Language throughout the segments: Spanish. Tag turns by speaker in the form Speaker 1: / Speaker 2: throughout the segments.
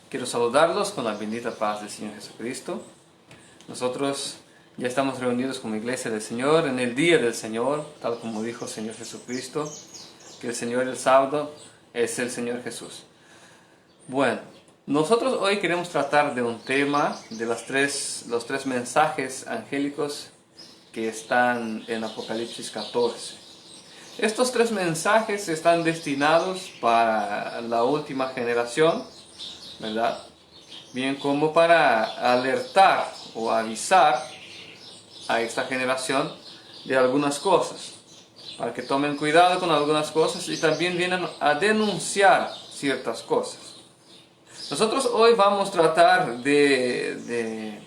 Speaker 1: Quiero saludarlos con la bendita paz del Señor Jesucristo. Nosotros ya estamos reunidos como Iglesia del Señor en el día del Señor, tal como dijo el Señor Jesucristo, que el Señor del sábado es el Señor Jesús. Bueno, nosotros hoy queremos tratar de un tema de los tres mensajes angélicos que están en Apocalipsis 14. Estos tres mensajes están destinados para la última generación, ¿verdad? Bien como para alertar o avisar a esta generación de algunas cosas, para que tomen cuidado con algunas cosas y también vienen a denunciar ciertas cosas. Nosotros hoy vamos a tratar de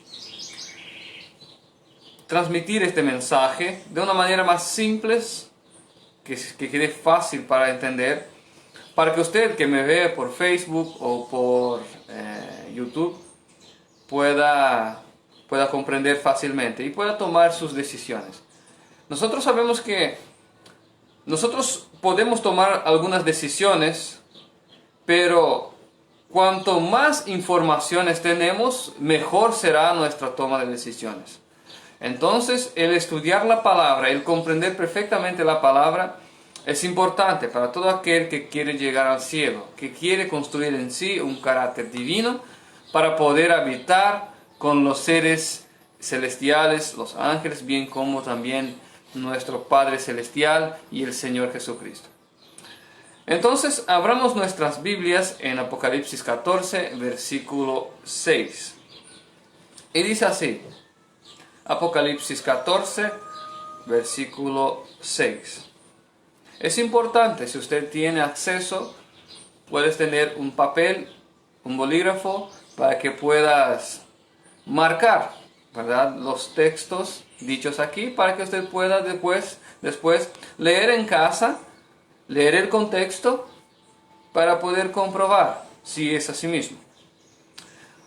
Speaker 1: transmitir este mensaje de una manera más simple, que quede fácil para entender, para que usted que me ve por Facebook o por YouTube pueda comprender fácilmente y pueda tomar sus decisiones. Nosotros sabemos que nosotros podemos tomar algunas decisiones, pero cuanto más informaciones tenemos, mejor será nuestra toma de decisiones. Entonces, el estudiar la palabra, el comprender perfectamente la palabra, es importante para todo aquel que quiere llegar al cielo, que quiere construir en sí un carácter divino para poder habitar con los seres celestiales, los ángeles, bien como también nuestro Padre Celestial y el Señor Jesucristo. Entonces, abramos nuestras Biblias en Apocalipsis 14, versículo 6. Y dice así, Apocalipsis 14, versículo 6. Es importante, si usted tiene acceso, puedes tener un papel, un bolígrafo, para que puedas marcar, ¿verdad?, los textos dichos aquí, para que usted pueda después leer en casa, leer el contexto, para poder comprobar si es así mismo.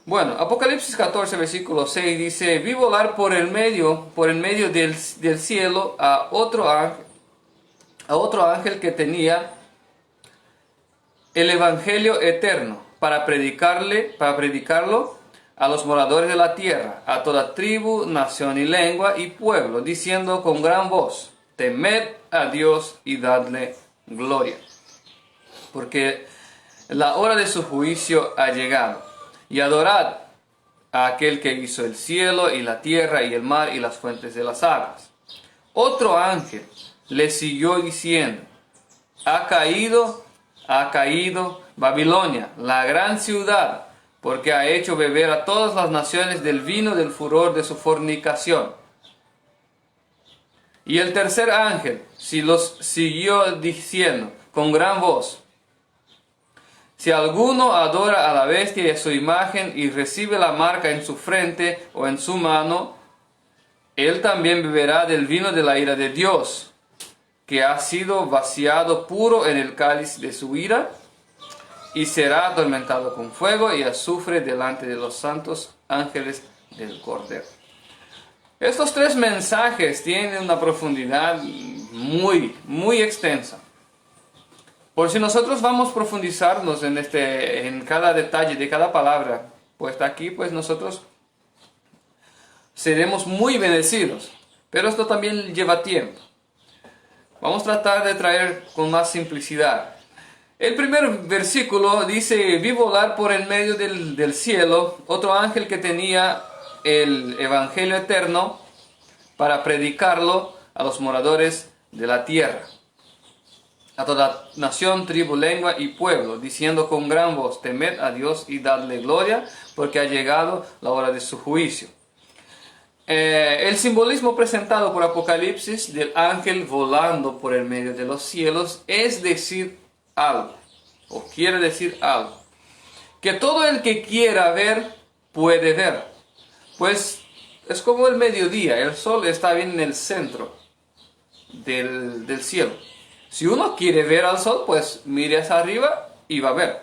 Speaker 1: Bueno, Apocalipsis 14, versículo 6 dice: vi volar por el medio del cielo a otro ángel que tenía el evangelio eterno para predicarlo a los moradores de la tierra, a toda tribu, nación y lengua y pueblo, diciendo con gran voz: temed a Dios y dadle gloria, porque la hora de su juicio ha llegado. Y adorad a aquel que hizo el cielo y la tierra y el mar y las fuentes de las aguas. Otro ángel le siguió diciendo: ha caído Babilonia, la gran ciudad, porque ha hecho beber a todas las naciones del vino del furor de su fornicación. Y el tercer ángel los siguió diciendo con gran voz: si alguno adora a la bestia y a su imagen y recibe la marca en su frente o en su mano, él también beberá del vino de la ira de Dios, que ha sido vaciado puro en el cáliz de su ira, y será atormentado con fuego y azufre delante de los santos ángeles del Cordero. Estos tres mensajes tienen una profundidad muy, muy extensa. Por si nosotros vamos a profundizarnos en cada detalle de cada palabra puesta aquí, pues nosotros seremos muy bendecidos. Pero esto también lleva tiempo. Vamos a tratar de traer con más simplicidad. El primer versículo dice: vi volar por el medio del cielo otro ángel que tenía el evangelio eterno para predicarlo a los moradores de la tierra, a toda nación, tribu, lengua y pueblo, diciendo con gran voz: temed a Dios y dadle gloria, porque ha llegado la hora de su juicio. El simbolismo presentado por Apocalipsis del ángel volando por el medio de los cielos es decir algo, o quiere decir algo, que todo el que quiera ver, puede ver. Pues es como el mediodía, el sol está bien en el centro del cielo. Si uno quiere ver al sol, pues mire hacia arriba y va a ver.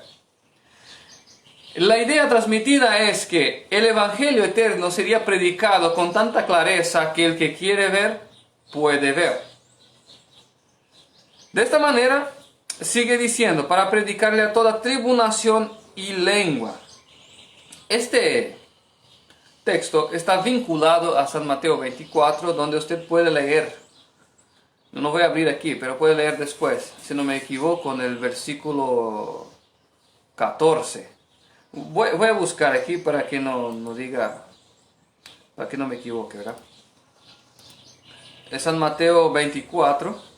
Speaker 1: La idea transmitida es que el evangelio eterno sería predicado con tanta clareza que el que quiere ver, puede ver. De esta manera, sigue diciendo, para predicarle a toda tribu, nación y lengua. Este texto está vinculado a San Mateo 24, donde usted puede leer. No voy a abrir aquí, pero puede leer después, si no me equivoco, en el versículo 14. Voy a buscar aquí para que no diga, para que no me equivoque, ¿verdad? Es San Mateo 24.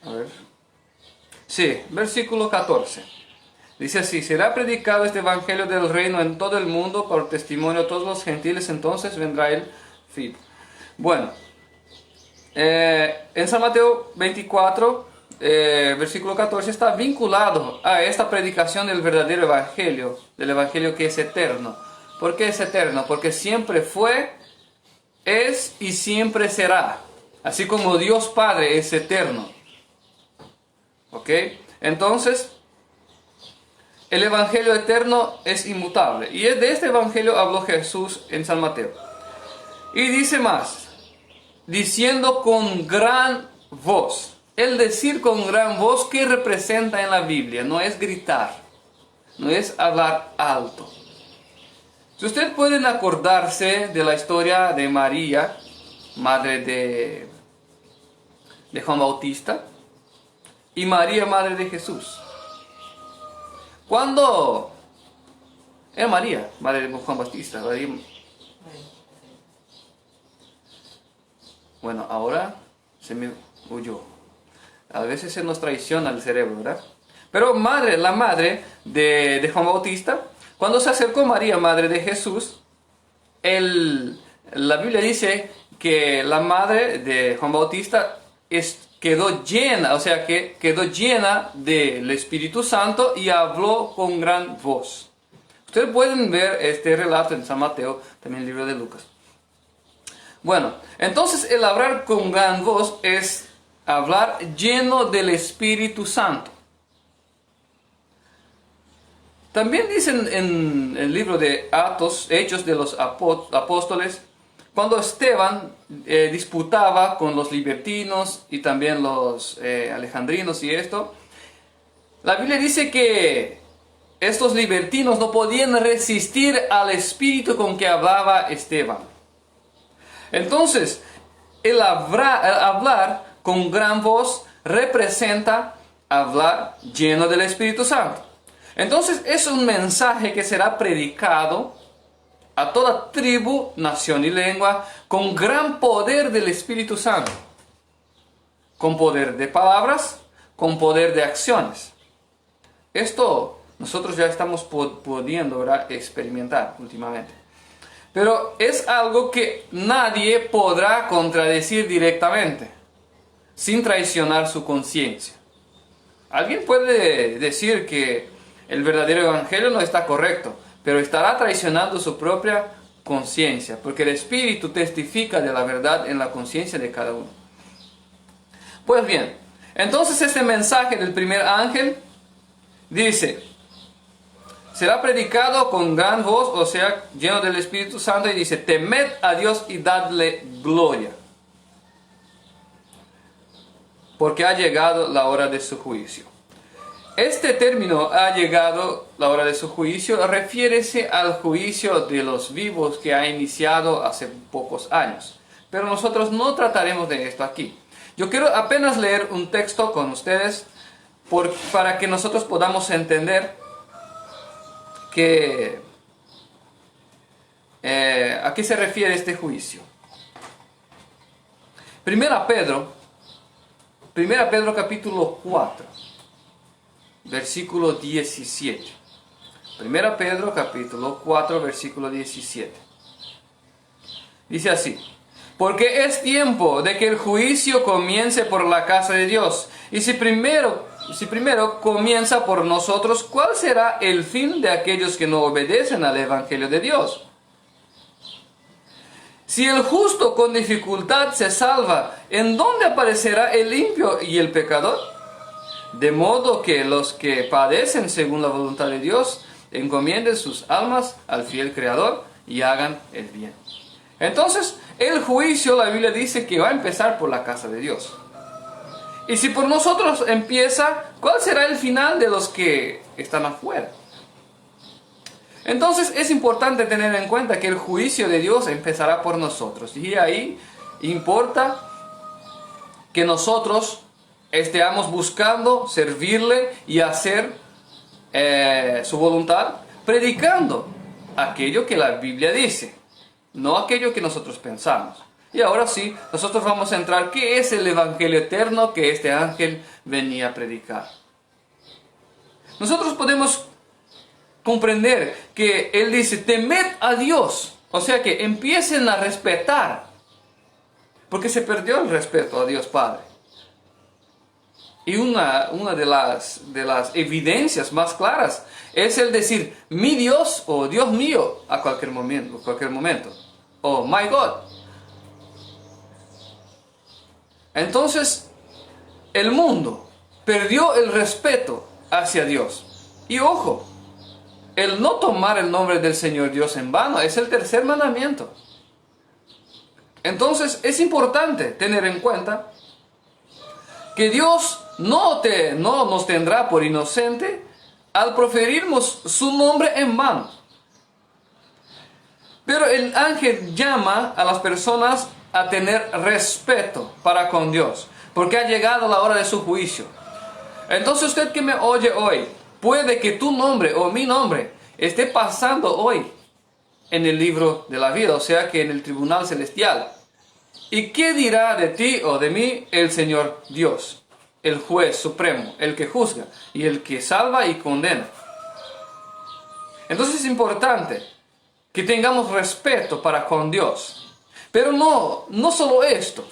Speaker 1: A ver. Sí, versículo 14. Dice así: será predicado este evangelio del reino en todo el mundo por testimonio a todos los gentiles, entonces vendrá el fin. Bueno, en San Mateo 24, versículo 14, está vinculado a esta predicación del verdadero evangelio, del evangelio que es eterno. ¿Por qué es eterno? Porque siempre fue, es y siempre será. Así como Dios Padre es eterno. ¿Ok? Entonces, el evangelio eterno es inmutable. Y de este evangelio habló Jesús en San Mateo. Y dice más, diciendo con gran voz. El decir con gran voz, ¿qué representa en la Biblia? No es gritar, no es hablar alto. Si ustedes pueden acordarse de la historia de María, madre de Juan Bautista, y María, madre de Jesús. Cuando era María, madre de Juan Bautista, bueno, ahora se me huyó. A veces se nos traiciona el cerebro, ¿verdad? Pero la madre de Juan Bautista, cuando se acercó María, madre de Jesús, la Biblia dice que la madre de Juan Bautista quedó llena, o sea que quedó llena del Espíritu Santo y habló con gran voz. Ustedes pueden ver este relato en San Mateo, también en el libro de Lucas. Bueno, entonces el hablar con gran voz es hablar lleno del Espíritu Santo. También dicen en el libro de Hechos de los Apóstoles, cuando Esteban disputaba con los libertinos y también los alejandrinos y esto, la Biblia dice que estos libertinos no podían resistir al espíritu con que hablaba Esteban. Entonces, el hablar con gran voz representa hablar lleno del Espíritu Santo. Entonces, es un mensaje que será predicado a toda tribu, nación y lengua con gran poder del Espíritu Santo. Con poder de palabras, con poder de acciones. Esto nosotros ya estamos pudiendo, ¿verdad?, experimentar últimamente. Pero es algo que nadie podrá contradecir directamente, sin traicionar su conciencia. Alguien puede decir que el verdadero evangelio no está correcto, pero estará traicionando su propia conciencia, porque el Espíritu testifica de la verdad en la conciencia de cada uno. Pues bien, entonces este mensaje del primer ángel dice: será predicado con gran voz, o sea, lleno del Espíritu Santo, y dice: temed a Dios y dadle gloria, porque ha llegado la hora de su juicio. Este término, ha llegado la hora de su juicio, refiérese al juicio de los vivos que ha iniciado hace pocos años. Pero nosotros no trataremos de esto aquí. Yo quiero apenas leer un texto con ustedes para que nosotros podamos entender que a qué se refiere este juicio. Primera Pedro capítulo 4, versículo 17. Primera Pedro capítulo 4, versículo 17. Dice así: porque es tiempo de que el juicio comience por la casa de Dios. Y si primero comienza por nosotros, ¿cuál será el fin de aquellos que no obedecen al Evangelio de Dios? Si el justo con dificultad se salva, ¿en dónde aparecerá el limpio y el pecador? De modo que los que padecen según la voluntad de Dios encomienden sus almas al fiel Creador y hagan el bien. Entonces, el juicio, la Biblia dice que va a empezar por la casa de Dios. Y si por nosotros empieza, ¿cuál será el final de los que están afuera? Entonces es importante tener en cuenta que el juicio de Dios empezará por nosotros. Y ahí importa que nosotros estemos buscando servirle y hacer su voluntad, predicando aquello que la Biblia dice, no aquello que nosotros pensamos. Y ahora sí, nosotros vamos a entrar, ¿qué es el Evangelio eterno que este ángel venía a predicar? Nosotros podemos comprender que él dice, temed a Dios, o sea que empiecen a respetar, porque se perdió el respeto a Dios Padre. Y una de las evidencias más claras es el decir, mi Dios o Dios mío a cualquier momento, o my God. Entonces, el mundo perdió el respeto hacia Dios. Y ojo, el no tomar el nombre del Señor Dios en vano es el tercer mandamiento. Entonces, es importante tener en cuenta que Dios no nos tendrá por inocente al proferirnos su nombre en vano. Pero el ángel llama a las personas a tener respeto para con Dios, porque ha llegado la hora de su juicio. Entonces usted que me oye hoy, puede que tu nombre o mi nombre esté pasando hoy en el libro de la vida, o sea que en el tribunal celestial. ¿Y qué dirá de ti o de mí el Señor Dios, el juez supremo, el que juzga y el que salva y condena? Entonces es importante que tengamos respeto para con Dios. Pero no solo esto.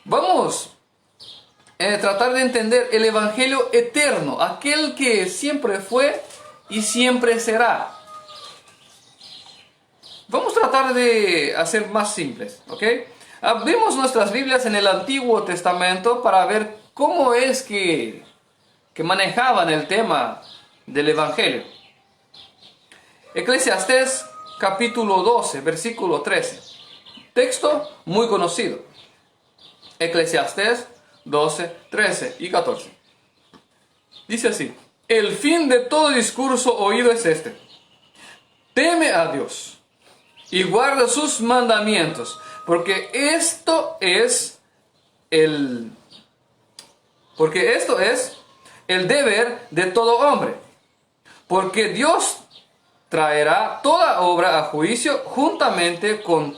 Speaker 1: Vamos a tratar de entender el Evangelio eterno, aquel que siempre fue y siempre será. Vamos a tratar de hacer más simples, ¿ok? Abrimos nuestras Biblias en el Antiguo Testamento para ver cómo es que manejaban el tema del Evangelio. Eclesiastés capítulo 12, versículo 13. Texto muy conocido. Eclesiastés 12, 13 y 14. Dice así: el fin de todo discurso oído es este: teme a Dios y guarda sus mandamientos, porque esto es el deber de todo hombre. Porque Dios traerá toda obra a juicio juntamente con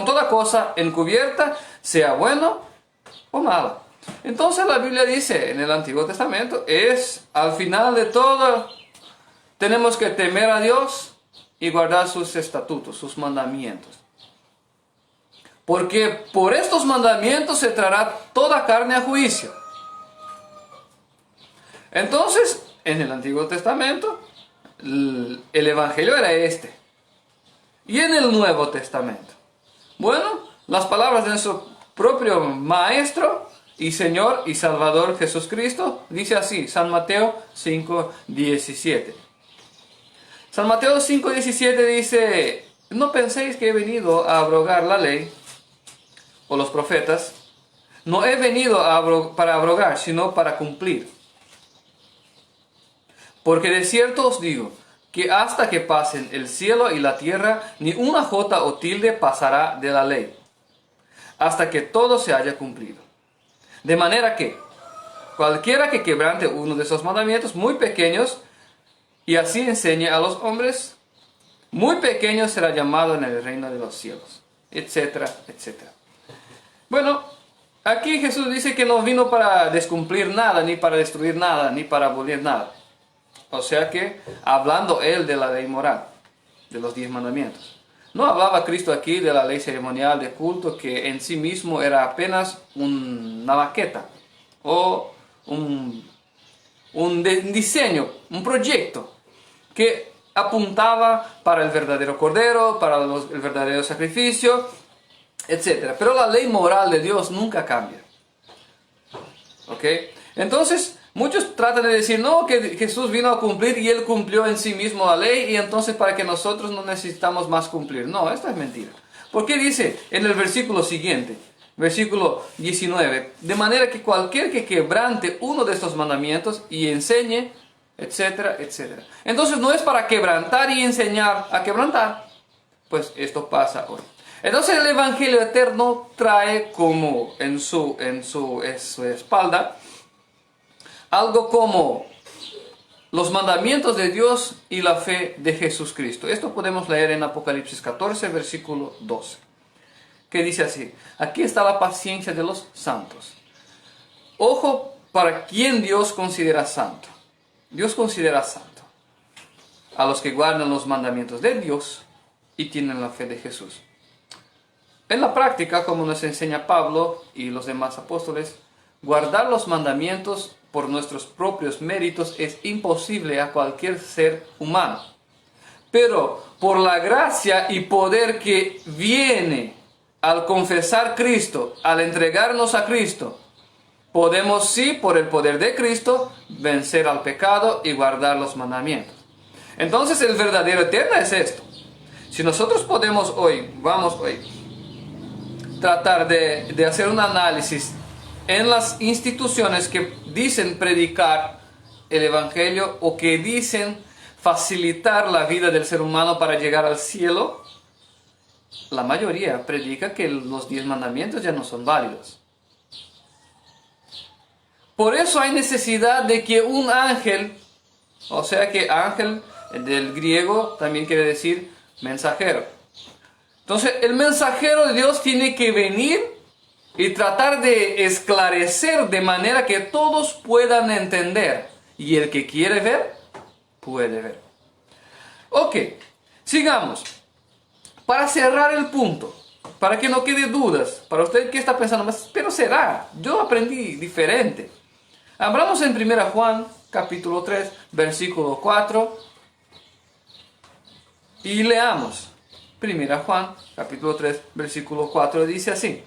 Speaker 1: toda cosa encubierta, sea bueno o mala. Entonces la Biblia dice en el Antiguo Testamento, al final de todo, tenemos que temer a Dios y guardar sus estatutos, sus mandamientos. Porque por estos mandamientos se traerá toda carne a juicio. Entonces, en el Antiguo Testamento, el Evangelio era este. Y en el Nuevo Testamento, bueno, las palabras de nuestro propio Maestro y Señor y Salvador Jesucristo, dice así, San Mateo 5:17. San Mateo 5:17 dice: no penséis que he venido a abrogar la ley o los profetas. No he venido para abrogar, sino para cumplir. Porque de cierto os digo, que hasta que pasen el cielo y la tierra, ni una jota o tilde pasará de la ley, hasta que todo se haya cumplido. De manera que, cualquiera que quebrante uno de esos mandamientos muy pequeños, y así enseñe a los hombres, muy pequeño será llamado en el reino de los cielos, etcétera, etcétera. Bueno, aquí Jesús dice que no vino para descumplir nada, ni para destruir nada, ni para abolir nada. O sea que, hablando él de la ley moral, de los 10 mandamientos. No hablaba Cristo aquí de la ley ceremonial de culto, que en sí mismo era apenas una maqueta, o un diseño, un proyecto, que apuntaba para el verdadero cordero, para el verdadero sacrificio, etc. Pero la ley moral de Dios nunca cambia. ¿Ok? Entonces, muchos tratan de decir, no, que Jesús vino a cumplir y Él cumplió en sí mismo la ley y entonces para que nosotros no necesitamos más cumplir. No, esto es mentira. ¿Por qué dice en el versículo siguiente? Versículo 19. De manera que cualquier que quebrante uno de estos mandamientos y enseñe, etcétera, etcétera. Entonces no es para quebrantar y enseñar a quebrantar. Pues esto pasa hoy. Entonces el Evangelio eterno trae como en su espalda algo como los mandamientos de Dios y la fe de Jesucristo. Esto podemos leer en Apocalipsis 14, versículo 12. Que dice así: aquí está la paciencia de los santos. Ojo para quien Dios considera santo. Dios considera santo a los que guardan los mandamientos de Dios y tienen la fe de Jesús. En la práctica, como nos enseña Pablo y los demás apóstoles, guardar los mandamientos por nuestros propios méritos es imposible a cualquier ser humano. Pero por la gracia y poder que viene al confesar Cristo, al entregarnos a Cristo, podemos sí, por el poder de Cristo, vencer al pecado y guardar los mandamientos. Entonces el verdadero eterno es esto. Si nosotros podemos vamos hoy, tratar de hacer un análisis en las instituciones que dicen predicar el Evangelio o que dicen facilitar la vida del ser humano para llegar al cielo, la mayoría predica que los 10 mandamientos ya no son válidos. Por eso hay necesidad de que un ángel, o sea que ángel del griego también quiere decir mensajero. Entonces el mensajero de Dios tiene que venir y tratar de esclarecer de manera que todos puedan entender. Y el que quiere ver, puede ver. Ok, sigamos. Para cerrar el punto, para que no quede dudas, para usted que está pensando, pero será, yo aprendí diferente. Abramos en 1 Juan, capítulo 3, versículo 4, y leamos. 1 Juan, capítulo 3, versículo 4, dice así: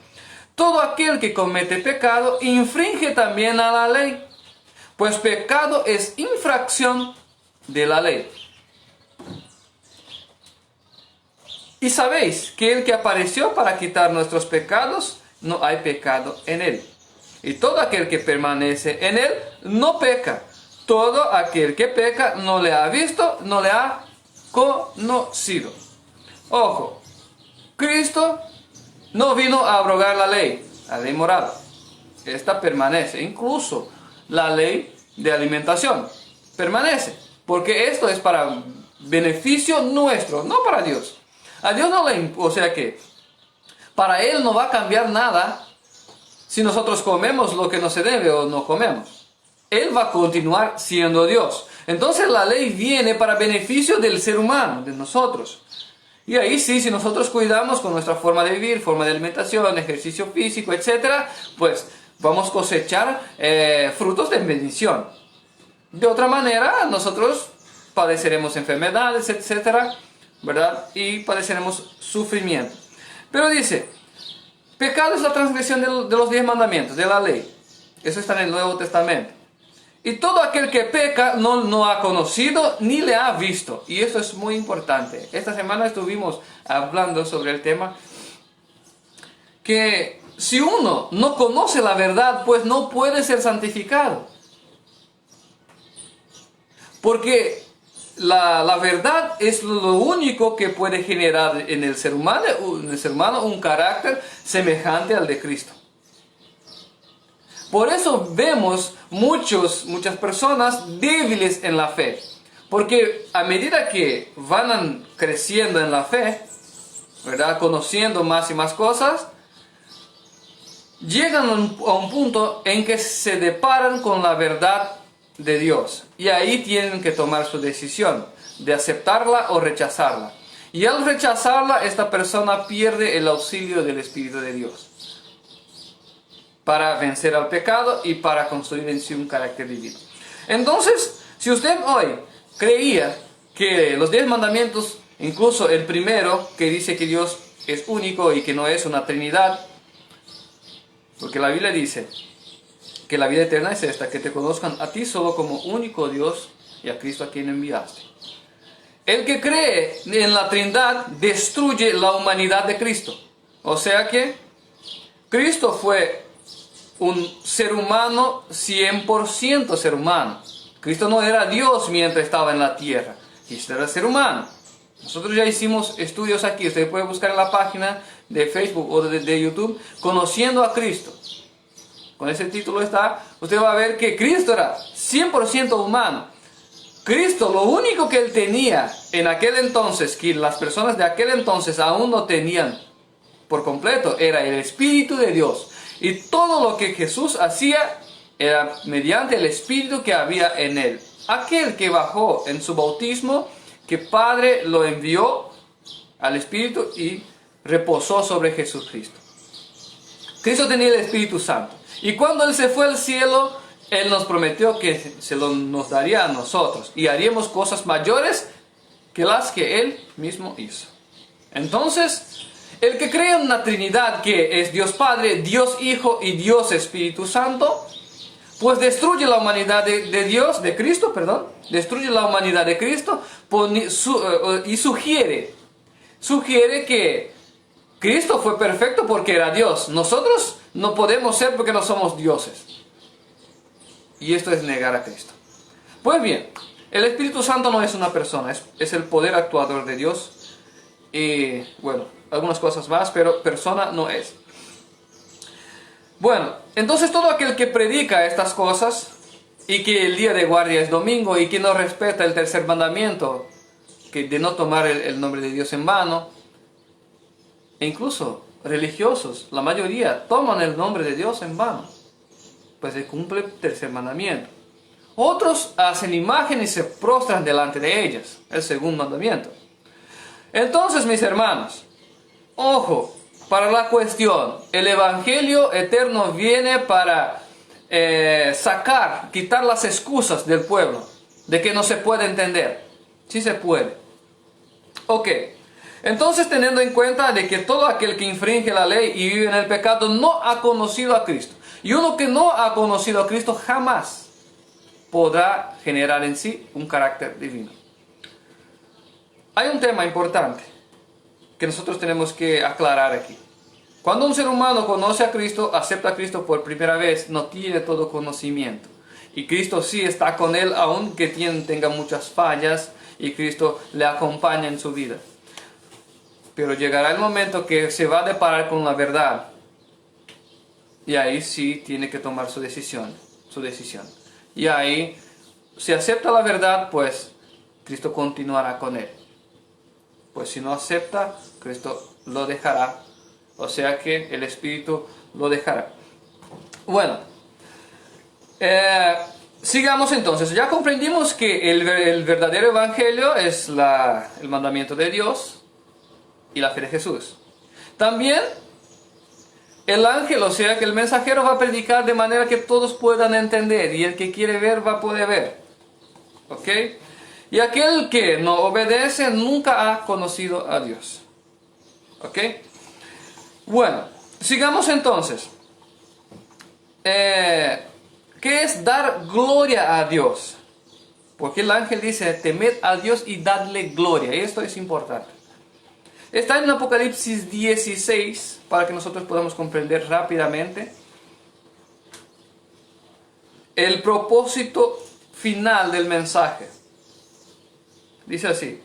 Speaker 1: todo aquel que comete pecado infringe también a la ley, pues pecado es infracción de la ley. Y sabéis que el que apareció para quitar nuestros pecados, no hay pecado en él. Y todo aquel que permanece en él, no peca. Todo aquel que peca no le ha visto, no le ha conocido. Ojo, Cristo no vino a abrogar la ley moral. Esta permanece, incluso la ley de alimentación permanece, porque esto es para beneficio nuestro, no para Dios. A Dios no le, o sea que para Él no va a cambiar nada si nosotros comemos lo que no se debe o no comemos. Él va a continuar siendo Dios. Entonces la ley viene para beneficio del ser humano, de nosotros. Y ahí sí, si nosotros cuidamos con nuestra forma de vivir, forma de alimentación, ejercicio físico, etc., pues vamos a cosechar frutos de bendición. De otra manera, nosotros padeceremos enfermedades, etc., ¿verdad? Y padeceremos sufrimiento. Pero dice, pecado es la transgresión de los 10 mandamientos, de la ley. Eso está en el Nuevo Testamento. Y todo aquel que peca no ha conocido ni le ha visto. Y esto es muy importante. Esta semana estuvimos hablando sobre el tema que si uno no conoce la verdad, pues no puede ser santificado. Porque la verdad es lo único que puede generar en el ser humano un carácter semejante al de Cristo. Por eso vemos muchas personas débiles en la fe. Porque a medida que van creciendo en la fe, ¿verdad?, conociendo más y más cosas, llegan a un punto en que se deparan con la verdad de Dios. Y ahí tienen que tomar su decisión de aceptarla o rechazarla. Y al rechazarla, esta persona pierde el auxilio del Espíritu de Dios para vencer al pecado y para construir en sí un carácter divino. Entonces, si usted hoy creía que los 10 mandamientos, incluso el primero, que dice que Dios es único y que no es una Trinidad, porque la Biblia dice que la vida eterna es esta, que te conozcan a ti solo como único Dios y a Cristo a quien enviaste. El que cree en la Trinidad destruye la humanidad de Cristo. O sea que Cristo fue un ser humano, 100% ser humano. Cristo no era Dios mientras estaba en la tierra. Cristo era ser humano. Nosotros ya hicimos estudios aquí. Usted puede buscar en la página de Facebook o de YouTube, Conociendo a Cristo. Con ese título está, usted va a ver que Cristo era 100% humano. Cristo, lo único que él tenía en aquel entonces, que las personas de aquel entonces aún no tenían por completo, era el Espíritu de Dios. Y todo lo que Jesús hacía era mediante el Espíritu que había en él. Aquel que bajó en su bautismo, que Padre lo envió al Espíritu y reposó sobre Jesucristo. Cristo tenía el Espíritu Santo. Y cuando él se fue al cielo, él nos prometió que nos daría a nosotros. Y haríamos cosas mayores que las que él mismo hizo. Entonces, el que cree en una Trinidad que es Dios Padre, Dios Hijo y Dios Espíritu Santo, pues destruye la humanidad de Cristo, destruye la humanidad de Cristo y sugiere que Cristo fue perfecto porque era Dios. Nosotros no podemos ser porque no somos dioses. Y esto es negar a Cristo. Pues bien, el Espíritu Santo no es una persona, es el poder actuador de Dios. Y bueno, algunas cosas más, pero persona no es. Bueno, entonces todo aquel que predica estas cosas y que el día de guardia es domingo y que no respeta el tercer mandamiento, que de no tomar el nombre de Dios en vano, e incluso religiosos, la mayoría toman el nombre de Dios en vano, pues se cumple el tercer mandamiento. Otros hacen imágenes y se prostran delante de ellas, el segundo mandamiento. Entonces, mis hermanos, ojo, para la cuestión, el Evangelio eterno viene para quitar las excusas del pueblo, de que no se puede entender. Sí se puede. Ok, entonces teniendo en cuenta de que todo aquel que infringe la ley y vive en el pecado no ha conocido a Cristo. Y uno que no ha conocido a Cristo jamás podrá generar en sí un carácter divino. Hay un tema importante que nosotros tenemos que aclarar aquí. Cuando un ser humano conoce a Cristo, acepta a Cristo por primera vez, no tiene todo conocimiento. Y Cristo sí está con él, aunque tenga muchas fallas, y Cristo le acompaña en su vida. Pero llegará el momento que se va a deparar con la verdad. Y ahí sí tiene que tomar su decisión. Y ahí, si acepta la verdad, pues Cristo continuará con él. Pues si no acepta, Cristo lo dejará. O sea que el Espíritu lo dejará. Bueno, sigamos entonces. Ya comprendimos que el verdadero Evangelio es el mandamiento de Dios y la fe de Jesús. También el ángel, o sea que el mensajero va a predicar de manera que todos puedan entender. Y el que quiere ver va a poder ver. ¿Ok? Y aquel que no obedece nunca ha conocido a Dios. ¿Ok? Bueno, sigamos entonces. ¿Qué es dar gloria a Dios? Porque el ángel dice, temed a Dios y dadle gloria. Esto es importante. Está en Apocalipsis 16, para que nosotros podamos comprender rápidamente el propósito final del mensaje. Dice así,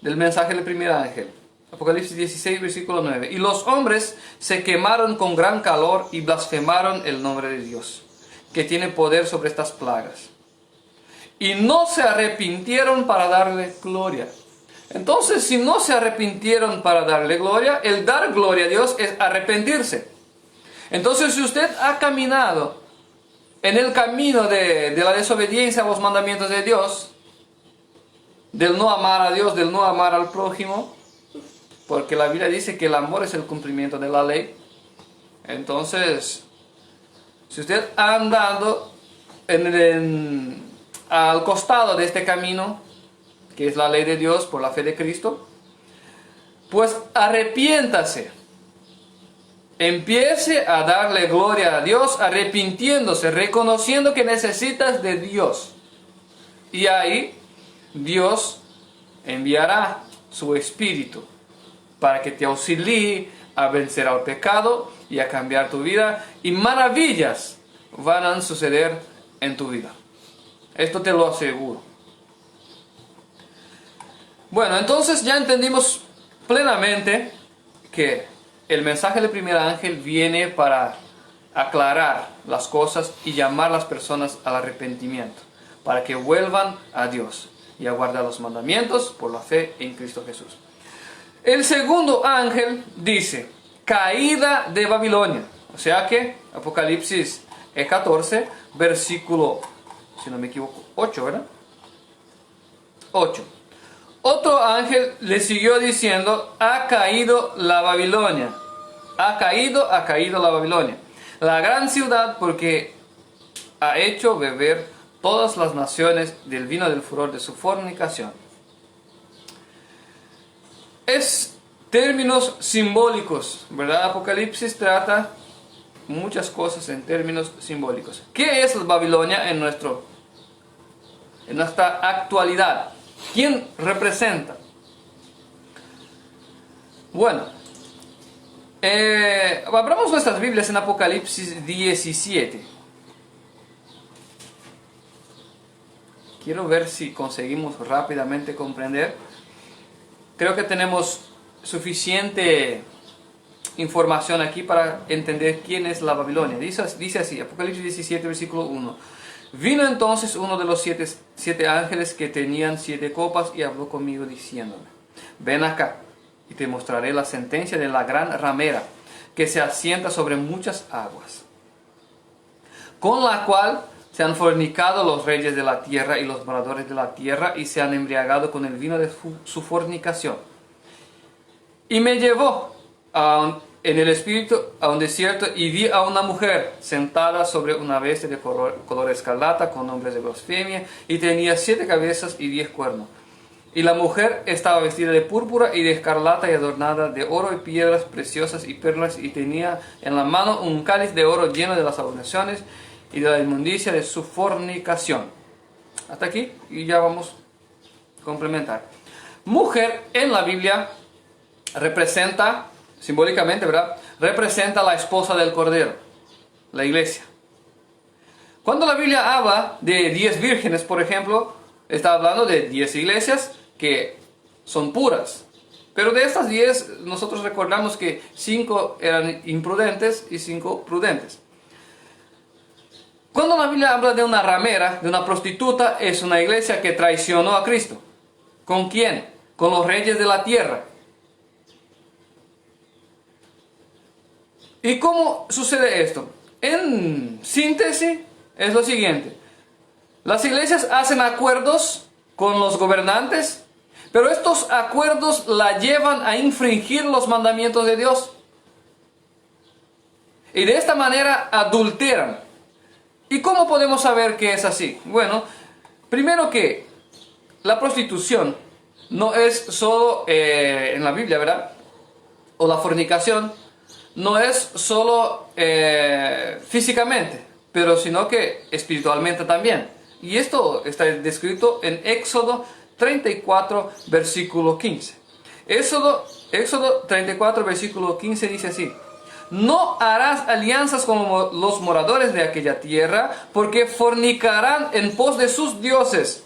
Speaker 1: del mensaje del primer ángel. Apocalipsis 16, versículo 9. Y los hombres se quemaron con gran calor y blasfemaron el nombre de Dios, que tiene poder sobre estas plagas. Y no se arrepintieron para darle gloria. Entonces, si no se arrepintieron para darle gloria, el dar gloria a Dios es arrepentirse. Entonces, si usted ha caminado en el camino de la desobediencia a los mandamientos de Dios, del no amar a Dios, del no amar al prójimo, porque la Biblia dice que el amor es el cumplimiento de la ley. Entonces, si usted ha andado al costado de este camino, que es la ley de Dios por la fe de Cristo, pues arrepiéntase empiece a darle gloria a Dios, arrepintiéndose, reconociendo que necesitas de Dios. Y ahí Dios enviará su Espíritu para que te auxilie a vencer al pecado y a cambiar tu vida. Y maravillas van a suceder en tu vida. Esto te lo aseguro. Bueno, entonces ya entendimos plenamente que el mensaje del primer ángel viene para aclarar las cosas y llamar a las personas al arrepentimiento, para que vuelvan a Dios y a guardar los mandamientos por la fe en Cristo Jesús. El segundo ángel dice, caída de Babilonia. O sea que Apocalipsis 14, versículo, si no me equivoco, 8, ¿verdad? 8. Otro ángel le siguió diciendo, ha caído la Babilonia. Ha caído la Babilonia. La gran ciudad, porque ha hecho beber todas las naciones del vino del furor de su fornicación. Es términos simbólicos, ¿verdad? Apocalipsis trata muchas cosas en términos simbólicos. ¿Qué es Babilonia en nuestra actualidad? ¿Quién representa? Bueno, abramos nuestras Biblias en Apocalipsis 17. Quiero ver si conseguimos rápidamente comprender. Creo que tenemos suficiente información aquí para entender quién es la Babilonia. Dice así, Apocalipsis 17, versículo 1. Vino entonces uno de los siete ángeles que tenían 7 copas y habló conmigo diciéndome, ven acá y te mostraré la sentencia de la gran ramera que se asienta sobre muchas aguas, con la cual se han fornicado los reyes de la tierra y los moradores de la tierra y se han embriagado con el vino de su fornicación. Y me llevó en el espíritu a un desierto y vi a una mujer sentada sobre una bestia de color escarlata con nombres de blasfemia y tenía 7 cabezas y 10 cuernos. Y la mujer estaba vestida de púrpura y de escarlata y adornada de oro y piedras preciosas y perlas y tenía en la mano un cáliz de oro lleno de las abominaciones y de la inmundicia de su fornicación. Hasta aquí y ya vamos a complementar. Mujer en la Biblia representa, simbólicamente, ¿verdad? Representa a la esposa del Cordero, la iglesia. Cuando la Biblia habla de 10 vírgenes, por ejemplo, está hablando de 10 iglesias que son puras. Pero de estas 10, nosotros recordamos que 5 eran imprudentes y 5 prudentes. Cuando la Biblia habla de una ramera, de una prostituta, es una iglesia que traicionó a Cristo. ¿Con quién? Con los reyes de la tierra. ¿Y cómo sucede esto? En síntesis, es lo siguiente. Las iglesias hacen acuerdos con los gobernantes, pero estos acuerdos la llevan a infringir los mandamientos de Dios. Y de esta manera adulteran. ¿Y cómo podemos saber que es así? Bueno, primero que la prostitución no es solo en la Biblia, ¿verdad? O la fornicación no es solo físicamente, pero sino que espiritualmente también. Y esto está descrito en Éxodo 34, versículo 15. Éxodo 34, versículo 15 dice así: no harás alianzas con los moradores de aquella tierra, porque fornicarán en pos de sus dioses,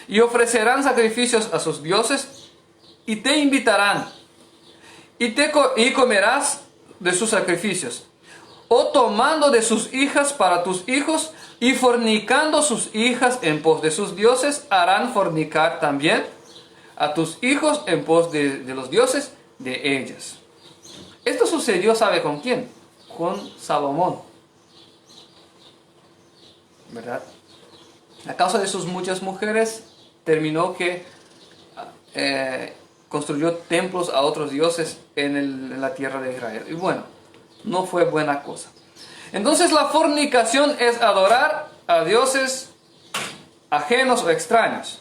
Speaker 1: y ofrecerán sacrificios a sus dioses, y te invitarán, y comerás de sus sacrificios, o tomando de sus hijas para tus hijos, y fornicando sus hijas en pos de sus dioses, harán fornicar también a tus hijos en pos de los dioses de ellas. Esto sucedió, ¿sabe con quién? Con Salomón, ¿verdad? A causa de sus muchas mujeres, terminó que construyó templos a otros dioses en la tierra de Israel. Y bueno, no fue buena cosa. Entonces la fornicación es adorar a dioses ajenos o extraños.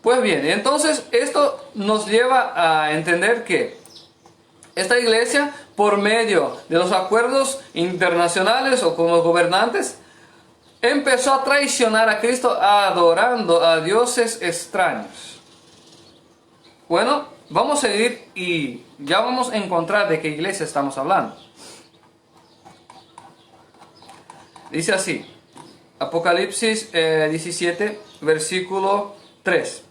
Speaker 1: Pues bien, entonces esto nos lleva a entender que esta iglesia, por medio de los acuerdos internacionales o con los gobernantes, empezó a traicionar a Cristo adorando a dioses extraños. Bueno, vamos a seguir y ya vamos a encontrar de qué iglesia estamos hablando. Dice así, Apocalipsis 17, versículo 3.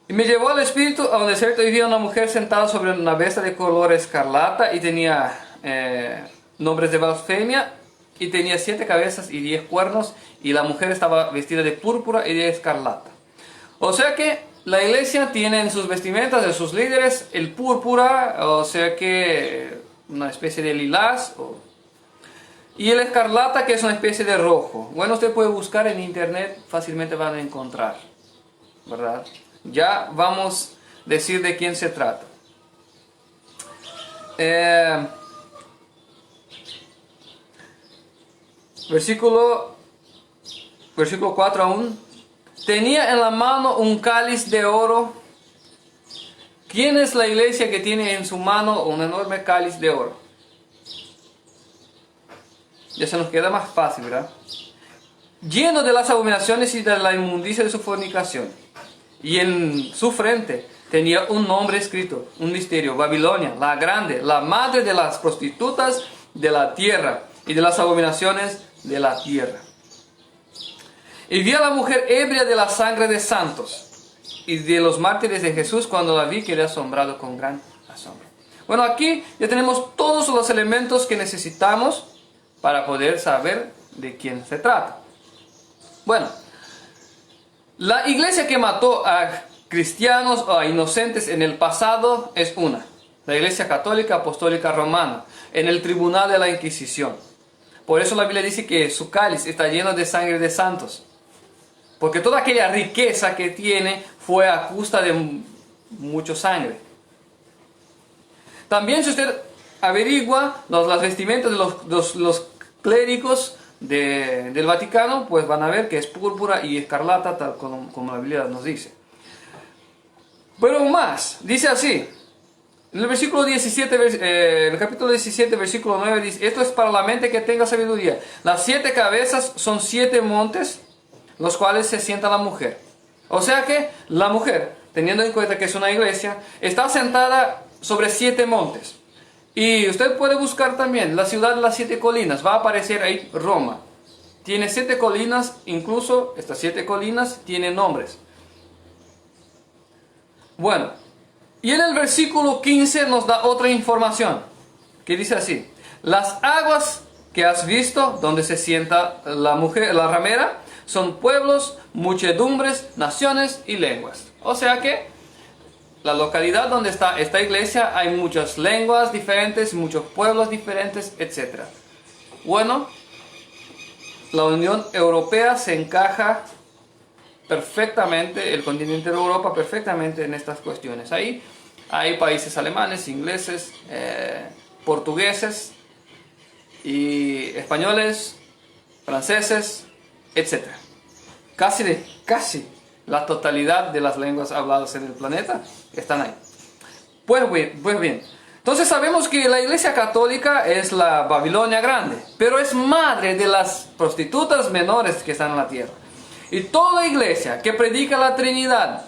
Speaker 1: Y me llevó al espíritu a un desierto y vi a una mujer sentada sobre una bestia de color escarlata y tenía nombres de blasfemia y tenía 7 cabezas y 10 cuernos y la mujer estaba vestida de púrpura y de escarlata. O sea que la iglesia tiene en sus vestimentas de sus líderes el púrpura, o sea que una especie de lilás, y el escarlata, que es una especie de rojo. Bueno, usted puede buscar en internet, fácilmente van a encontrar, ¿verdad? Ya vamos a decir de quién se trata. Versículo 4 aún. Tenía en la mano un cáliz de oro. ¿Quién es la iglesia que tiene en su mano un enorme cáliz de oro? Ya se nos queda más fácil, ¿verdad? Lleno de las abominaciones y de la inmundicia de su fornicación. Y en su frente tenía un nombre escrito, un misterio: Babilonia, la grande, la madre de las prostitutas de la tierra y de las abominaciones de la tierra. Y vi a la mujer ebria de la sangre de santos y de los mártires de Jesús. Cuando la vi, quedé asombrado con gran asombro. Bueno, aquí ya tenemos todos los elementos que necesitamos para poder saber de quién se trata. Bueno, la iglesia que mató a cristianos o a inocentes en el pasado es una: la iglesia católica apostólica romana, en el tribunal de la Inquisición. Por eso la Biblia dice que su cáliz está lleno de sangre de santos, porque toda aquella riqueza que tiene fue a costa de mucha sangre. También, si usted averigua las vestimentas de los clérigos del Vaticano, pues van a ver que es púrpura y escarlata, tal como la Biblia nos dice. Pero más, dice así, en el versículo 17, el capítulo 17, versículo 9, dice: esto es para la mente que tenga sabiduría. Las 7 cabezas son 7 montes, los cuales se sienta la mujer. O sea que la mujer, teniendo en cuenta que es una iglesia, está sentada sobre 7 montes. Y usted puede buscar también la ciudad de las 7 colinas. Va a aparecer ahí Roma. Tiene 7 colinas, incluso estas 7 colinas tienen nombres. Bueno, y en el versículo 15 nos da otra información, que dice así: las aguas que has visto, donde se sienta la mujer, la ramera, son pueblos, muchedumbres, naciones y lenguas. O sea que la localidad donde está esta iglesia hay muchas lenguas diferentes, muchos pueblos diferentes, etc. Bueno, la Unión Europea se encaja perfectamente, el continente de Europa perfectamente en estas cuestiones. Ahí hay países alemanes, ingleses, portugueses, y españoles, franceses, etc. Casi la totalidad de las lenguas habladas en el planeta están ahí. Pues bien, entonces sabemos que la iglesia católica es la Babilonia grande, pero es madre de las prostitutas menores que están en la tierra. Y toda iglesia que predica la Trinidad,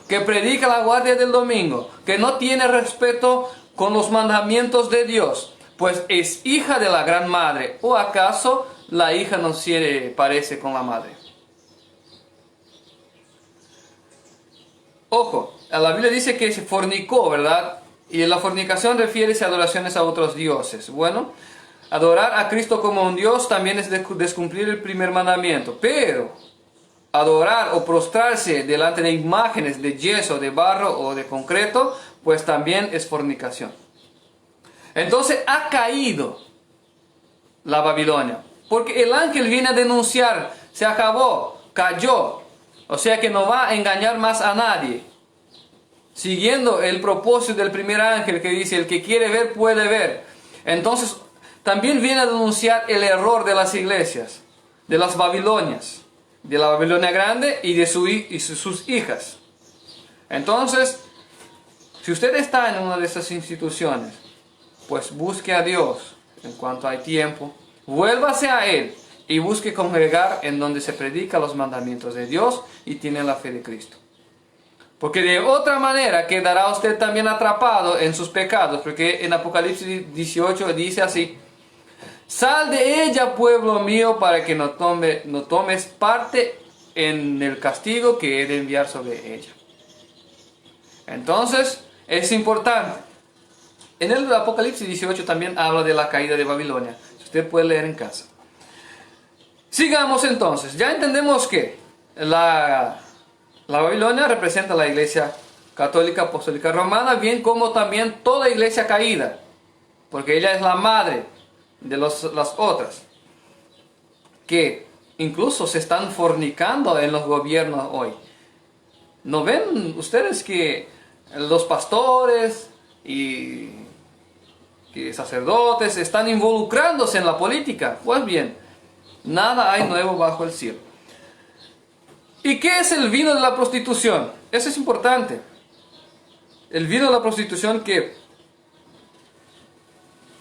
Speaker 1: que predica la guardia del domingo, que no tiene respeto con los mandamientos de Dios, pues es hija de la gran madre. ¿O acaso la hija no se parece con la madre? Ojo, la Biblia dice que se fornicó, ¿verdad? Y la fornicación refiere a adoraciones a otros dioses. Bueno, adorar a Cristo como un Dios también es descumplir el primer mandamiento. Pero adorar o prostrarse delante de imágenes de yeso, de barro o de concreto, pues también es fornicación. Entonces ha caído la Babilonia, porque el ángel viene a denunciar: se acabó, cayó. O sea que no va a engañar más a nadie, siguiendo el propósito del primer ángel que dice: el que quiere ver puede ver. Entonces también viene a denunciar el error de las iglesias, de las Babilonias, de la Babilonia grande y de sus hijas. Entonces, si Si usted está en una de esas instituciones, pues busque a Dios en cuanto hay tiempo, vuélvase a Él y busque congregar en donde se predica los mandamientos de Dios y tiene la fe de Cristo. Porque de otra manera quedará usted también atrapado en sus pecados, porque en Apocalipsis 18 dice así: sal de ella, pueblo mío, para que no tomes parte en el castigo que he de enviar sobre ella. Entonces, es importante. En el Apocalipsis 18 también habla de la caída de Babilonia. Usted puede leer en casa. Sigamos entonces. Ya entendemos que la Babilonia representa la iglesia católica apostólica romana, bien como también toda iglesia caída, porque ella es la madre de las otras, que incluso se están fornicando en los gobiernos hoy. ¿No ven ustedes que los pastores y sacerdotes están involucrándose en la política? Pues bien, nada hay nuevo bajo el cielo. ¿Y qué es el vino de la prostitución? Eso es importante. El vino de la prostitución que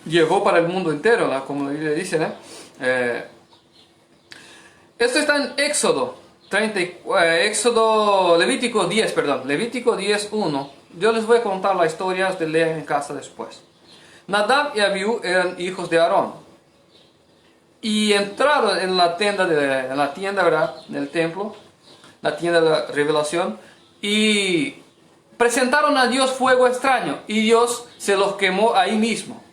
Speaker 1: llegó para el mundo entero, ¿no? Como la Biblia dice, ¿no? Esto está en Levítico 10, Levítico 10:1. Yo les voy a contar la historia, ustedes lean en casa después. Nadab y Abiú eran hijos de Aarón. Y entraron en la tienda, ¿verdad? Del templo, la tienda de la revelación, y presentaron a Dios fuego extraño, y Dios se los quemó ahí mismo.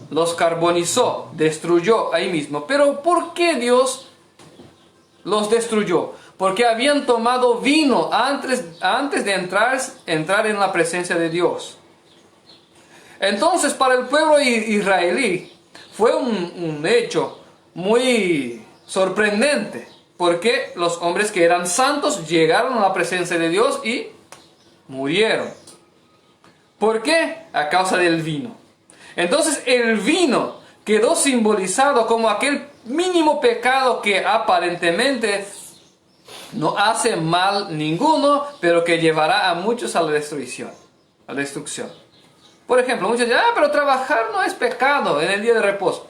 Speaker 1: Los carbonizó, destruyó ahí mismo. Pero ¿por qué Dios los destruyó? Porque habían tomado vino antes de entrar en la presencia de Dios. Entonces, para el pueblo israelí fue un hecho muy sorprendente, porque los hombres que eran santos llegaron a la presencia de Dios y murieron. ¿Por qué? A causa del vino. Entonces el vino quedó simbolizado como aquel mínimo pecado que aparentemente no hace mal ninguno, pero que llevará a muchos a la destrucción. Por ejemplo, muchos dicen, pero trabajar no es pecado en el día de reposo.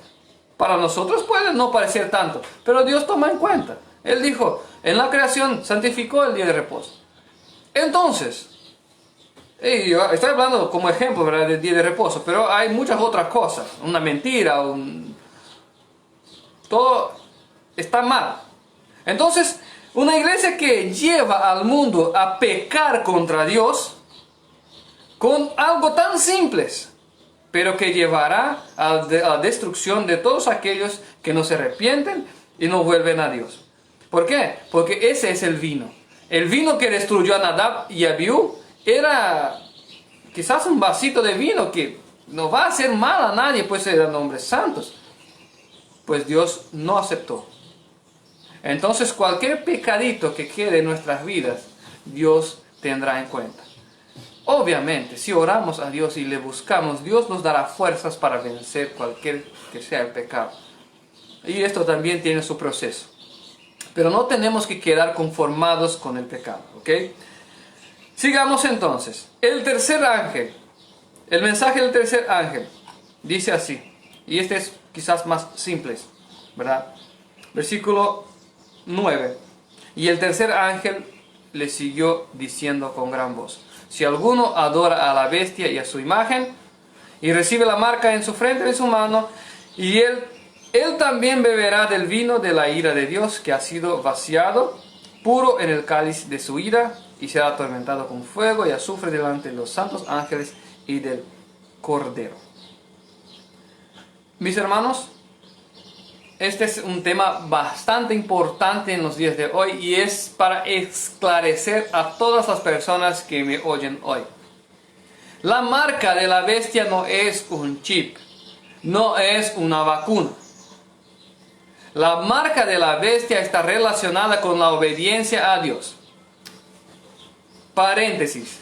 Speaker 1: Para nosotros puede no parecer tanto, pero Dios toma en cuenta. Él dijo, en la creación santificó el día de reposo. Entonces, yo estoy hablando como ejemplo, ¿verdad?, del día de reposo, pero hay muchas otras cosas. Una mentira, todo está mal. Entonces, una iglesia que lleva al mundo a pecar contra Dios con algo tan simple, pero que llevará a la destrucción de todos aquellos que no se arrepienten y no vuelven a Dios. ¿Por qué? Porque ese es el vino. El vino que destruyó a Nadab y Abiú era quizás un vasito de vino que no va a hacer mal a nadie, pues eran hombres santos. Pues Dios no aceptó. Entonces cualquier pecadito que quede en nuestras vidas, Dios tendrá en cuenta. Obviamente, si oramos a Dios y le buscamos, Dios nos dará fuerzas para vencer cualquier que sea el pecado. Y esto también tiene su proceso. Pero no tenemos que quedar conformados con el pecado, ¿ok? Sigamos entonces. El tercer ángel, el mensaje del tercer ángel, dice así. Y este es quizás más simple, ¿verdad? Versículo 9. Y el tercer ángel le siguió diciendo con gran voz: si alguno adora a la bestia y a su imagen, y recibe la marca en su frente y en su mano, y él también beberá del vino de la ira de Dios, que ha sido vaciado, puro en el cáliz de su ira, y será atormentado con fuego y azufre delante de los santos ángeles y del Cordero. Mis hermanos, este es un tema bastante importante en los días de hoy, y es para esclarecer a todas las personas que me oyen hoy. La marca de la bestia no es un chip, no es una vacuna. La marca de la bestia está relacionada con la obediencia a Dios. Paréntesis.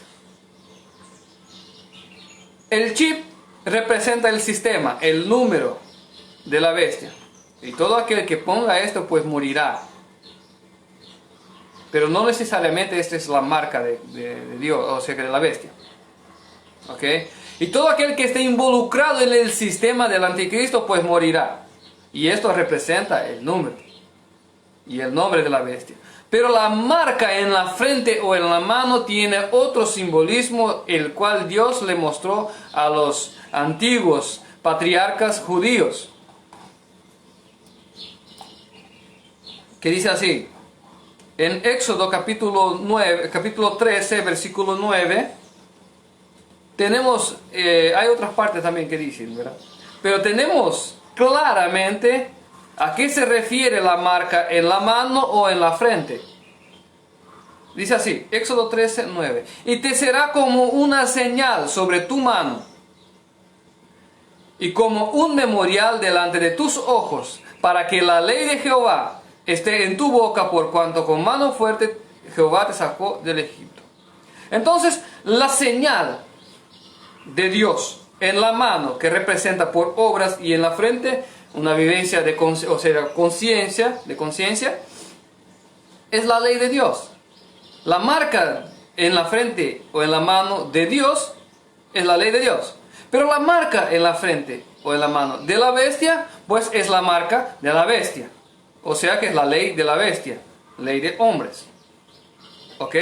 Speaker 1: El chip representa el sistema, el número de la bestia. Y todo aquel que ponga esto, pues morirá. Pero no necesariamente esta es la marca de Dios, o sea, de la bestia. ¿Ok? Y todo aquel que esté involucrado en el sistema del anticristo, pues morirá. Y esto representa el número y el nombre de la bestia. Pero la marca en la frente o en la mano tiene otro simbolismo, el cual Dios le mostró a los antiguos patriarcas judíos. Que dice así, en Éxodo capítulo 13, versículo 9, tenemos, hay otras partes también que dicen, ¿verdad? Pero tenemos claramente a qué se refiere la marca en la mano o en la frente. Dice así, Éxodo 13, 9. Y te será como una señal sobre tu mano y como un memorial delante de tus ojos, para que la ley de Jehová esté en tu boca, por cuanto con mano fuerte Jehová te sacó del Egipto. Entonces, la señal de Dios en la mano, que representa por obras, y en la frente una vivencia de conciencia, es la ley de Dios. La marca en la frente o en la mano de Dios es la ley de Dios. Pero la marca en la frente o en la mano de la bestia, pues es la marca de la bestia. O sea que es la ley de la bestia, ley de hombres. ¿Ok?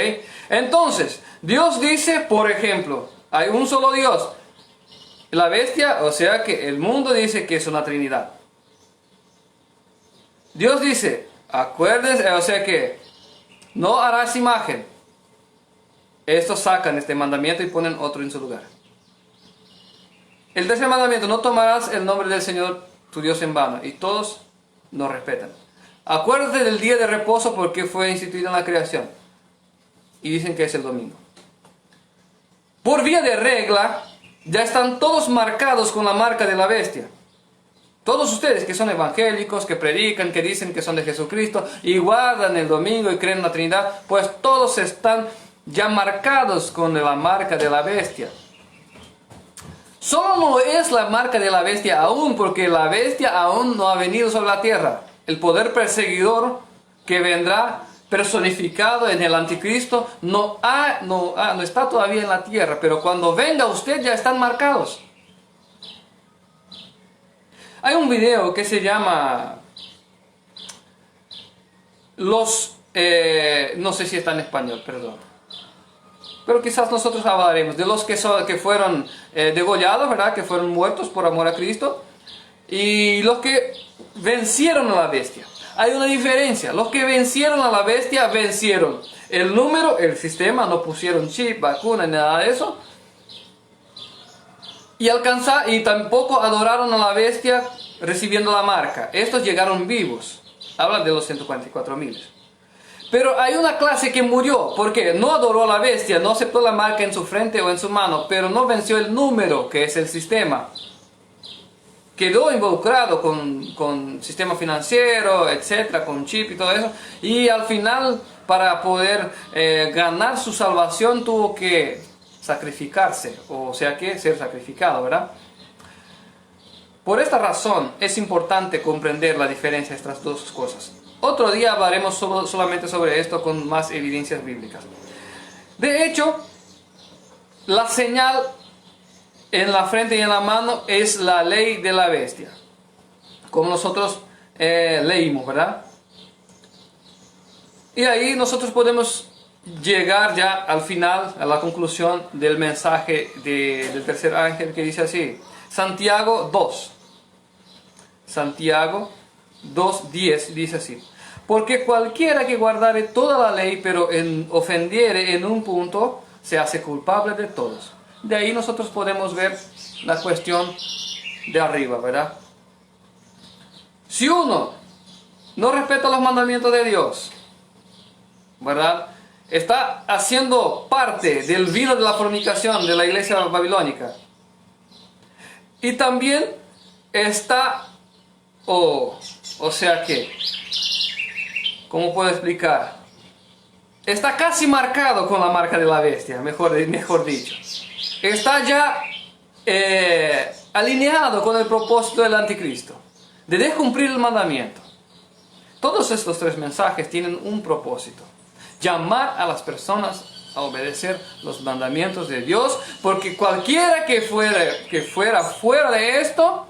Speaker 1: Entonces, Dios dice, por ejemplo, hay un solo Dios. La bestia, o sea que el mundo dice que es una trinidad. Dios dice, acuérdense, o sea que no harás imagen. Estos sacan este mandamiento y ponen otro en su lugar. El tercer mandamiento, no tomarás el nombre del Señor tu Dios en vano. Y todos nos respetan. Acuérdate del día de reposo porque fue instituido en la creación. Y dicen que es el domingo. Por vía de regla, ya están todos marcados con la marca de la bestia. Todos ustedes que son evangélicos, que predican, que dicen que son de Jesucristo y guardan el domingo y creen en la Trinidad, pues todos están ya marcados con la marca de la bestia. Solo no es la marca de la bestia aún, porque la bestia aún no ha venido sobre la tierra. El poder perseguidor que vendrá personificado en el anticristo no está todavía en la tierra, pero cuando venga usted ya están marcados. Hay un video que se llama no sé si está en español, perdón, pero quizás nosotros hablaremos de los que fueron degollados, ¿verdad? Que fueron muertos por amor a Cristo, y los que vencieron a la bestia. Hay una diferencia. Los que vencieron a la bestia vencieron el número, el sistema, no pusieron chip, vacuna, ni nada de eso. Y tampoco adoraron a la bestia recibiendo la marca. Estos llegaron vivos. Hablan de los 144,000. Pero hay una clase que murió porque no adoró a la bestia, no aceptó la marca en su frente o en su mano, pero no venció el número, que es el sistema. Quedó involucrado con sistema financiero, etcétera, con chip y todo eso. Y al final, para poder ganar su salvación, tuvo que sacrificarse, o sea que ser sacrificado, ¿verdad? Por esta razón es importante comprender la diferencia de estas dos cosas. Otro día hablaremos solamente sobre esto con más evidencias bíblicas. De hecho, la señal en la frente y en la mano es la ley de la bestia, como nosotros leímos, ¿verdad? Y ahí nosotros podemos llegar ya al final, a la conclusión del mensaje del tercer ángel, que dice así, Santiago 2, Santiago 2:10 dice así: porque cualquiera que guardare toda la ley, pero ofendiere en un punto, se hace culpable de todos. De ahí nosotros podemos ver la cuestión de arriba, ¿verdad? Si uno no respeta los mandamientos de Dios, ¿verdad?, está haciendo parte del vino de la fornicación de la iglesia babilónica. Y también está, o sea que, ¿cómo puedo explicar? Está casi marcado con la marca de la bestia, mejor dicho. Está ya alineado con el propósito del anticristo, de descumplir el mandamiento. Todos estos tres mensajes tienen un propósito: llamar a las personas a obedecer los mandamientos de Dios, porque cualquiera que fuera fuera de esto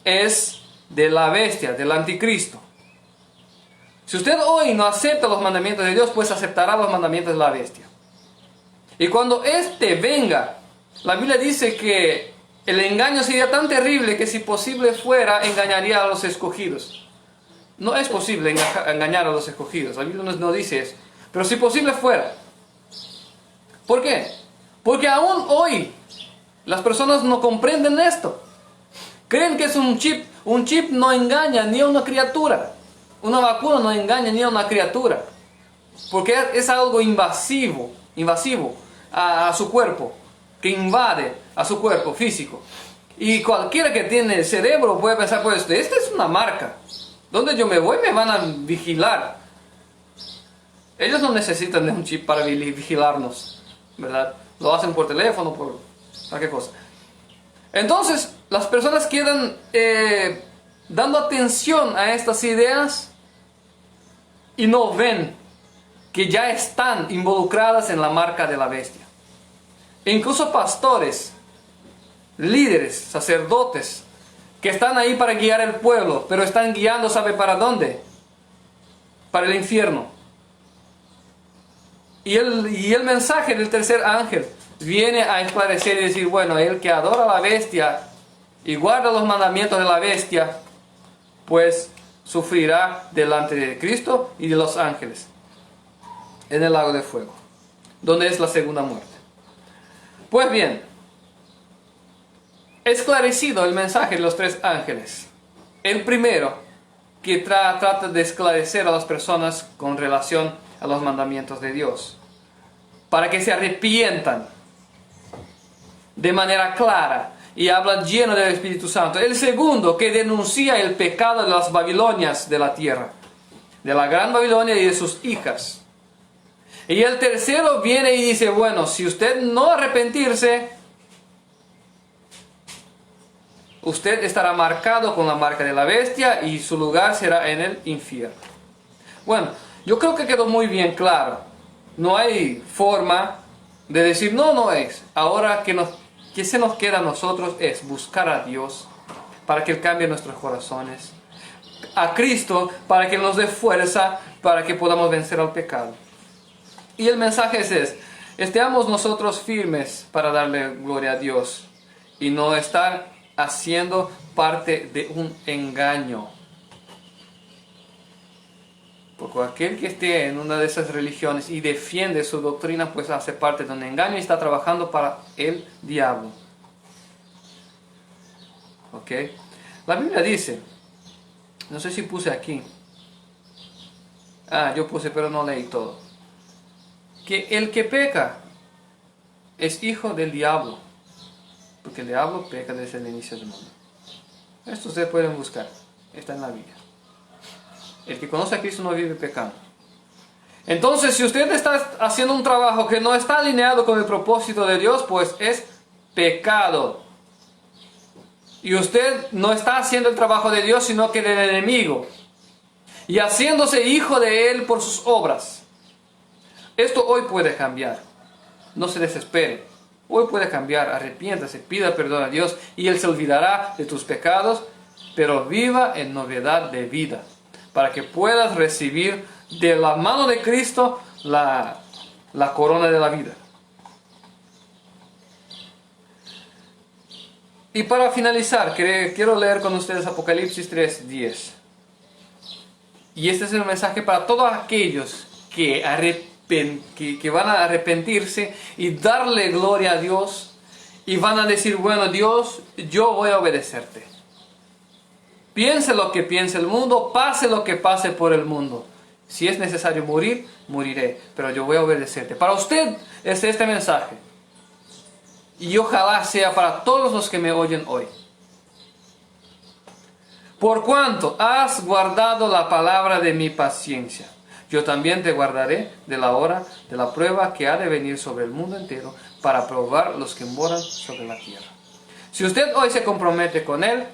Speaker 1: es de la bestia, del anticristo. Si usted hoy no acepta los mandamientos de Dios, pues aceptará los mandamientos de la bestia. Y cuando éste venga, la Biblia dice que el engaño sería tan terrible que si posible fuera, engañaría a los escogidos. No es posible engañar a los escogidos, la Biblia no dice eso. Pero si posible fuera. ¿Por qué? Porque aún hoy las personas no comprenden esto. Creen que es un chip. Un chip no engaña ni a una criatura. Una vacuna no engaña ni a una criatura. Porque es algo invasivo a su cuerpo. Que invade a su cuerpo físico. Y cualquiera que tiene cerebro puede pensar, pues, esta es una marca. Donde yo me voy me van a vigilar. Ellos no necesitan de un chip para vigilarnos, ¿verdad? Lo hacen por teléfono, por cualquier cosa. Entonces, las personas quedan dando atención a estas ideas y no ven que ya están involucradas en la marca de la bestia. E incluso pastores, líderes, sacerdotes, que están ahí para guiar el pueblo, pero están guiando, ¿sabe para dónde? Para el infierno. Y el mensaje del tercer ángel viene a esclarecer y decir, bueno, el que adora a la bestia y guarda los mandamientos de la bestia, pues sufrirá delante de Cristo y de los ángeles en el lago de fuego, donde es la segunda muerte. Pues bien, esclarecido el mensaje de los tres ángeles, el primero que trata de esclarecer a las personas con relación a los mandamientos de Dios, para que se arrepientan de manera clara y habla lleno del Espíritu Santo. El segundo que denuncia el pecado de las Babilonias de la tierra, de la gran Babilonia y de sus hijas. Y el tercero viene y dice, bueno, si usted no arrepentirse, usted estará marcado con la marca de la bestia y su lugar será en el infierno. Bueno, yo creo que quedó muy bien claro. No hay forma de decir, no es. Ahora que se nos queda a nosotros es buscar a Dios para que Él cambie nuestros corazones. A Cristo para que nos dé fuerza para que podamos vencer al pecado. Y el mensaje es, estemos nosotros firmes para darle gloria a Dios y no estar haciendo parte de un engaño. Porque aquel que esté en una de esas religiones y defiende su doctrina, pues hace parte de un engaño y está trabajando para el diablo. ¿Ok? La Biblia dice, no sé si puse aquí, yo puse pero no leí todo, que el que peca es hijo del diablo, porque el diablo peca desde el inicio del mundo. Esto ustedes pueden buscar, está en la Biblia. El que conoce a Cristo no vive pecando. Entonces, si usted está haciendo un trabajo que no está alineado con el propósito de Dios, pues es pecado. Y usted no está haciendo el trabajo de Dios, sino que del enemigo. Y haciéndose hijo de Él por sus obras. Esto hoy puede cambiar. No se desespere. Hoy puede cambiar. Arrepiéntase, pida perdón a Dios y Él se olvidará de tus pecados, pero viva en novedad de vida, para que puedas recibir de la mano de Cristo la corona de la vida. Y para finalizar, quiero leer con ustedes Apocalipsis 3:10. Y este es el mensaje para todos aquellos que van a arrepentirse y darle gloria a Dios. Y van a decir, bueno, Dios, yo voy a obedecerte. Piense lo que piense el mundo, pase lo que pase por el mundo. Si es necesario morir, moriré, pero yo voy a obedecerte. Para usted es este mensaje. Y ojalá sea para todos los que me oyen hoy. Por cuanto has guardado la palabra de mi paciencia, yo también te guardaré de la hora de la prueba que ha de venir sobre el mundo entero para probar los que moran sobre la tierra. Si usted hoy se compromete con Él,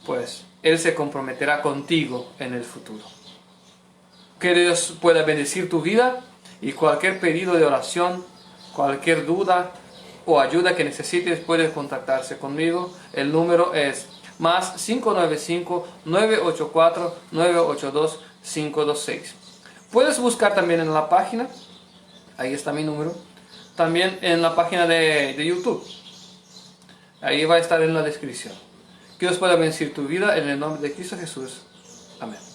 Speaker 1: pues Él se comprometerá contigo en el futuro. Que Dios pueda bendecir tu vida, Y cualquier pedido de oración, cualquier duda o ayuda que necesites, puedes contactarse conmigo. El número es más 595-984-982-526. Puedes buscar también en la página, ahí está mi número, también en la página de YouTube. Ahí va a estar en la descripción. Que Dios pueda bendecir tu vida en el nombre de Cristo Jesús. Amén.